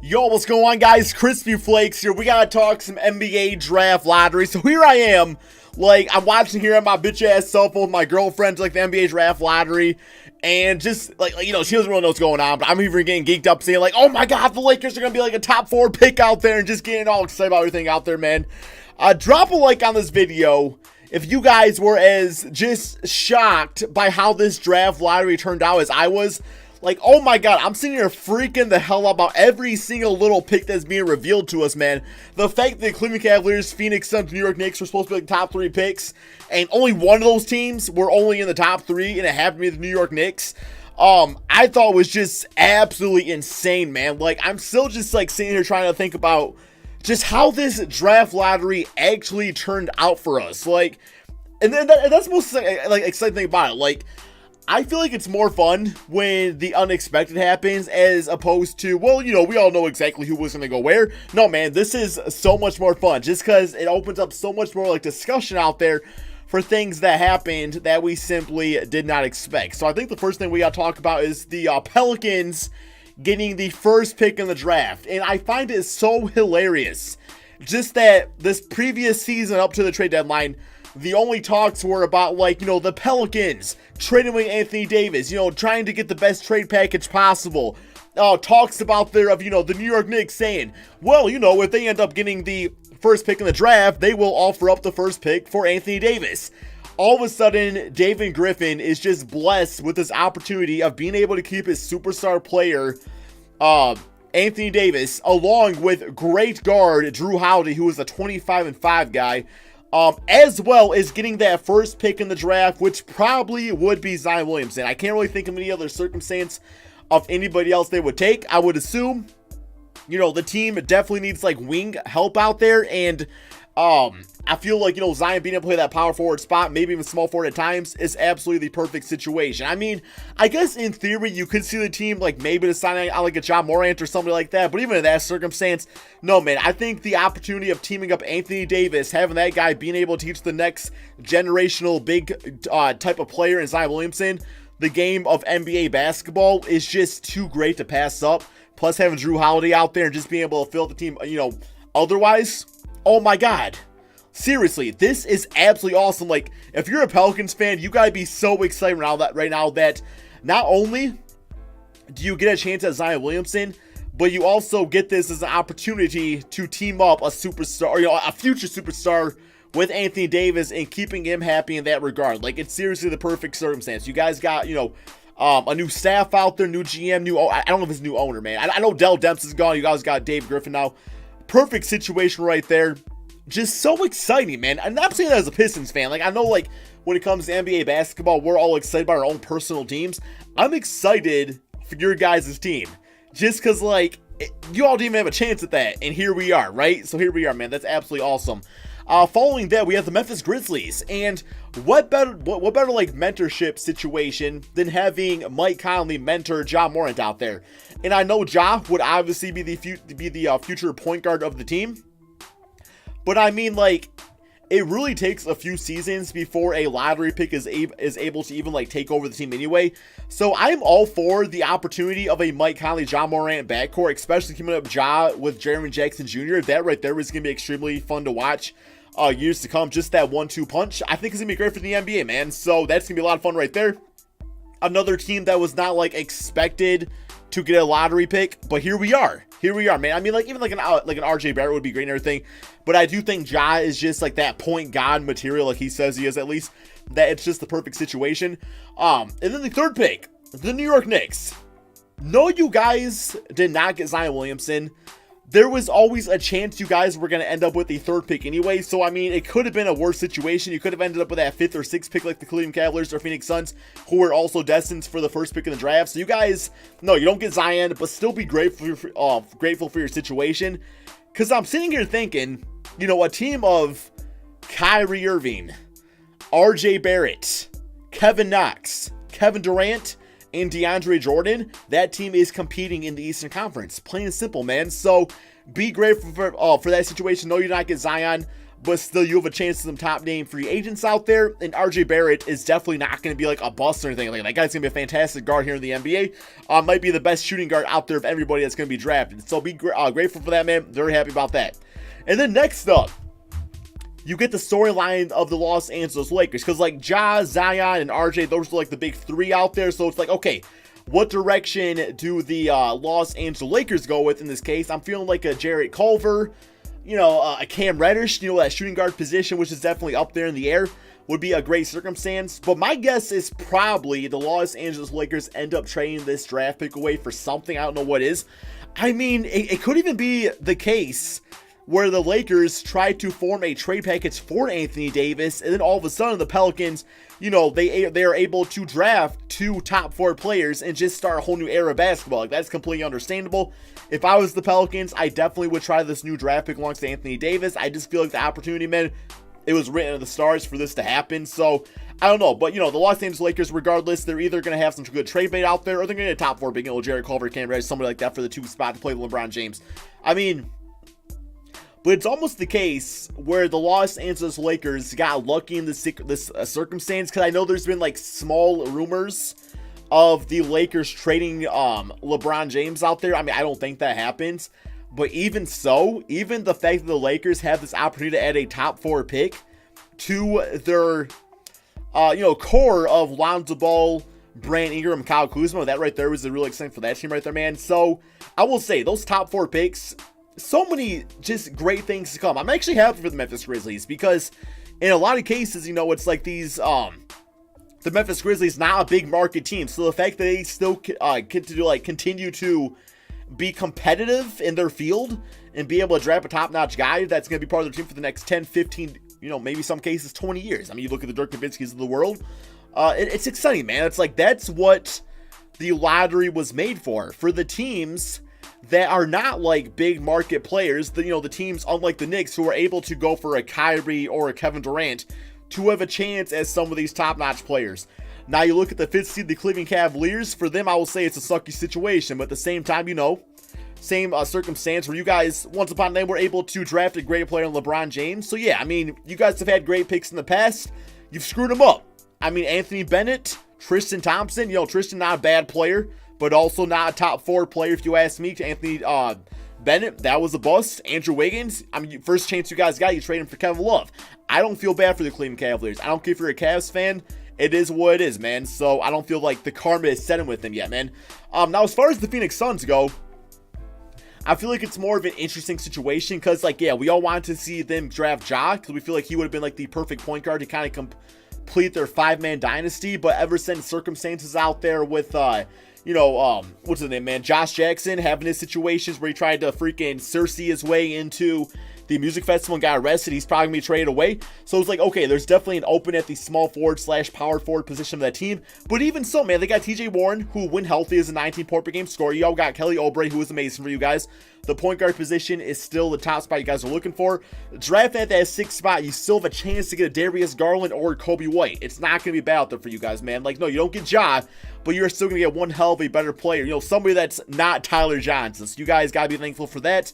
Yo, what's going on, guys? Crispy Flakes here. We gotta talk some NBA draft lottery. So here I am, I'm watching here on my bitch ass cell phone with my girlfriend, the NBA draft lottery, and just she doesn't really know what's going on, but I'm even getting geeked up, saying oh my god, the Lakers are gonna be a top 4 pick out there, and just getting all excited about everything out there, man. Drop a like on this video if you guys were as just shocked by how this draft lottery turned out as I was. Oh my god, I'm sitting here freaking the hell out about every single little pick that's being revealed to us, man. The fact that the Cleveland Cavaliers, Phoenix Suns, New York Knicks were supposed to be top 3 picks, and only one of those teams were only in the top 3, and it happened to be the New York Knicks. I thought was just absolutely insane, man. I'm still just sitting here trying to think about just how this draft lottery actually turned out for us. And then that's the most exciting thing about it. I feel like it's more fun when the unexpected happens as opposed to, we all know exactly who was going to go where. No, man, this is so much more fun just because it opens up so much more discussion out there for things that happened that we simply did not expect. So I think the first thing we got to talk about is the Pelicans getting the first pick in the draft. And I find it so hilarious just that this previous season up to the trade deadline, the only talks were about, the Pelicans trading with Anthony Davis, trying to get the best trade package possible. Talks about the New York Knicks saying, if they end up getting the first pick in the draft, they will offer up the first pick for Anthony Davis. All of a sudden, David Griffin is just blessed with this opportunity of being able to keep his superstar player, Anthony Davis, along with great guard Jrue Holiday, who is a 25-5 guy. As well as getting that first pick in the draft, which probably would be Zion Williamson. I can't really think of any other circumstance of anybody else they would take. I would assume, the team definitely needs wing help out there, and I feel Zion being able to play that power forward spot, maybe even small forward at times, is absolutely the perfect situation. I mean, I guess in theory you could see the team maybe deciding on a Ja Morant or somebody like that, but even in that circumstance, no, man. I think the opportunity of teaming up Anthony Davis, having that guy being able to teach the next generational big type of player in Zion Williamson the game of NBA basketball is just too great to pass up. Plus having Jrue Holiday out there and just being able to fill the team, otherwise, oh my god. Seriously, this is absolutely awesome. If you're a Pelicans fan, you gotta be so excited right now that not only do you get a chance at Zion Williamson, but you also get this as an opportunity to team up a superstar, a future superstar with Anthony Davis and keeping him happy in that regard. It's seriously the perfect circumstance. You guys got, a new staff out there, new GM, I don't know if it's new owner, man. I know Dell Demps is gone. You guys got Dave Griffin now. Perfect situation right there. Just so exciting, man. I'm not saying that as a Pistons fan. I know, when it comes to NBA basketball, we're all excited about our own personal teams. I'm excited for your guys' team. Just because, you all didn't even have a chance at that. And here we are, right? So here we are, man. That's absolutely awesome. Following that, we have the Memphis Grizzlies. And what better mentorship situation than having Mike Conley mentor Ja Morant out there? And I know Ja would obviously be the future point guard of the team. But I mean, it really takes a few seasons before a lottery pick is able to even take over the team anyway. So I'm all for the opportunity of a Mike Conley, Ja Morant backcourt, especially coming up Ja with Jaren Jackson Jr. That right there is going to be extremely fun to watch years to come. Just that 1-2 punch, I think is going to be great for the NBA, man. So that's going to be a lot of fun right there. Another team that was not expected to get a lottery pick, but here we are. Here we are, man. I mean, even an RJ Barrett would be great and everything, but I do think Ja is just that point god material, he says he is, at least. That it's just the perfect situation. And then the third pick, the New York Knicks. No, you guys did not get Zion Williamson. There was always a chance you guys were going to end up with the third pick anyway. So, I mean, it could have been a worse situation. You could have ended up with that 5th or 6th pick like the Cleveland Cavaliers or Phoenix Suns, who were also destined for the first pick in the draft. So, you guys, no, you don't get Zion, but still be grateful for your situation. Because I'm sitting here thinking, a team of Kyrie Irving, RJ Barrett, Kevin Knox, Kevin Durant, and DeAndre Jordan, that team is competing in the Eastern Conference. Plain and simple, man. So be grateful for that situation. No, you did not get Zion, but still you have a chance to some top name free agents out there. And RJ Barrett is definitely not going to be like a bust or anything. Like, that guy's going to be a fantastic guard here in the NBA. Might be the best shooting guard out there of everybody that's going to be drafted. So be grateful for that, man. Very happy about that. And then next up, you get the storyline of the Los Angeles Lakers. Because like Ja, Zion, and RJ, those are like the big three out there. So it's like, okay, what direction do the Los Angeles Lakers go with in this case? I'm feeling like a Jarrett Culver, a Cam Reddish, that shooting guard position, which is definitely up there in the air, would be a great circumstance. But my guess is probably the Los Angeles Lakers end up trading this draft pick away for something. I don't know what is. I mean, it could even be the case where the Lakers try to form a trade package for Anthony Davis, and then all of a sudden the Pelicans, they are able to draft 2 top 4 players and just start a whole new era of basketball. Like, that's completely understandable. If I was the Pelicans, I definitely would try this new draft pick alongside Anthony Davis. I just feel like the opportunity, man, it was written in the stars for this to happen. So, I don't know. But, the Los Angeles Lakers, regardless, they're either going to have some good trade bait out there, or they're going to get a top 4 big, Jarrett Culver, Cam Reddish, somebody like that for the 2 spot to play with LeBron James. I mean, but it's almost the case where the Los Angeles Lakers got lucky in this circumstance, because I know there's been like small rumors of the Lakers trading LeBron James out there. I mean, I don't think that happens, but even so, even the fact that the Lakers have this opportunity to add a top 4 pick to their core of Lonzo Ball, Brandon Ingram, Kyle Kuzma, that right there was really exciting for that team right there, man. So I will say those top 4 picks, so many just great things to come. I'm actually happy for the Memphis Grizzlies, because in a lot of cases, it's like these, the Memphis Grizzlies not a big market team. So the fact that they still continue to be competitive in their field and be able to draft a top-notch guy that's going to be part of their team for the next 10, 15, maybe some cases 20 years. I mean, you look at the Dirk Nowitzkis of the world. It's exciting, man. It's like, that's what the lottery was made for the teams that are not like big market players. The teams, unlike the Knicks, who are able to go for a Kyrie or a Kevin Durant to have a chance as some of these top-notch players. Now you look at the 5th seed, the Cleveland Cavaliers. For them, I will say it's a sucky situation, but at the same time, same circumstance where you guys, once upon a time, were able to draft a great player in LeBron James. So yeah, I mean, you guys have had great picks in the past. You've screwed them up. I mean, Anthony Bennett, Tristan Thompson, Tristan not a bad player, but also not a top 4 player, if you ask me. Anthony Bennett, that was a bust. Andrew Wiggins, I mean, first chance you guys got, you trade him for Kevin Love. I don't feel bad for the Cleveland Cavaliers. I don't care if you're a Cavs fan. It is what it is, man. So I don't feel like the karma is setting with them yet, man. Now, as far as the Phoenix Suns go, I feel like it's more of an interesting situation, because, we all wanted to see them draft Ja, because we feel like he would have been like the perfect point guard to kind of complete their 5-man dynasty. But ever since circumstances out there with what's his name, man? Josh Jackson having his situations where he tried to freaking Cersei his way into the music festival and got arrested. He's probably going to be traded away. So it's like, okay, there's definitely an open at the small forward / power forward position of that team. But even so, man, they got TJ Warren, who, when healthy, is a 19 point per game scorer. You all got Kelly Oubre, who is amazing for you guys. The point guard position is still the top spot you guys are looking for. Draft at that 6th spot, you still have a chance to get a Darius Garland or Kobe White. It's not going to be bad out there for you guys, man. No, you don't get Ja, but you're still going to get one hell of a better player. Somebody that's not Tyler Johnson. So you guys got to be thankful for that.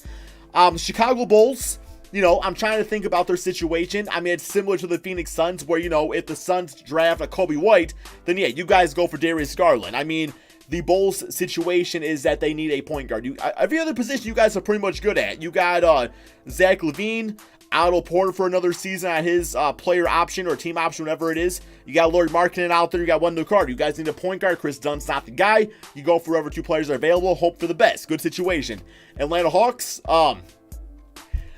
Chicago Bulls, I'm trying to think about their situation. I mean, it's similar to the Phoenix Suns, where, if the Suns draft a Kobe White, then yeah, you guys go for Darius Garland. I mean, the Bulls situation is that they need a point guard. Every other position you guys are pretty much good at. You got Zach LaVine, Otto Porter for another season on his player option or team option, whatever it is. You got Lauri Markkanen out there. You got Wendell Carter. You guys need a point guard. Chris Dunn's not the guy. You go for whoever 2 players are available. Hope for the best. Good situation. Atlanta Hawks,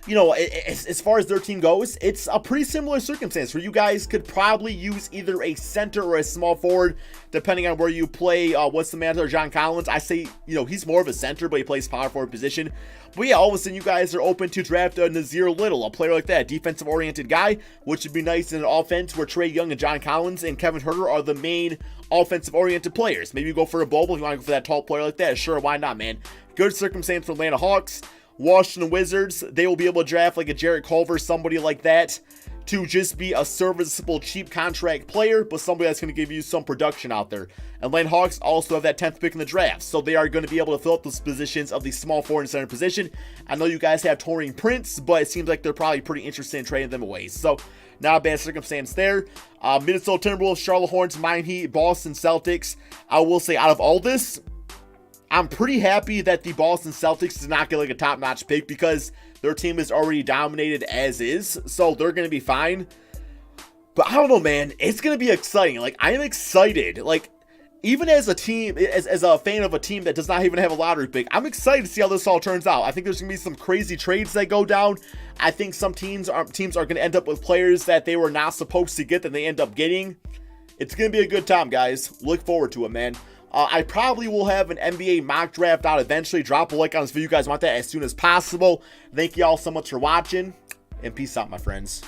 as far as their team goes, it's a pretty similar circumstance where you guys could probably use either a center or a small forward, depending on where you play. What's the man there, John Collins? I say, he's more of a center, but he plays power forward position. But yeah, all of a sudden you guys are open to draft a Nazir Little, a player like that, defensive-oriented guy, which would be nice in an offense where Trae Young and John Collins and Kevin Huerter are the main offensive-oriented players. Maybe you go for a Bobo if you want to go for that tall player like that. Sure, why not, man? Good circumstance for Atlanta Hawks. Washington Wizards, they will be able to draft like a Jarrett Culver, somebody like that, to just be a serviceable, cheap contract player, but somebody that's going to give you some production out there. Atlanta Hawks also have that 10th pick in the draft, so they are going to be able to fill up those positions of the small forward and center position. I know you guys have Taurean Prince, but it seems like they're probably pretty interested in trading them away. So, not a bad circumstance there. Minnesota Timberwolves, Charlotte Hornets, Miami Heat, Boston Celtics. I will say, out of all this, I'm pretty happy that the Boston Celtics did not get like a top-notch pick, because their team is already dominated as is, so they're going to be fine. But I don't know, man. It's going to be exciting. Like, I am excited. Like, even as a team, as a fan of a team that does not even have a lottery pick, I'm excited to see how this all turns out. I think there's going to be some crazy trades that go down. I think some teams are going to end up with players that they were not supposed to get that they end up getting. It's going to be a good time, guys. Look forward to it, man. I probably will have an NBA mock draft out eventually. Drop a like on this video. You guys want that as soon as possible. Thank you all so much for watching, and peace out, my friends.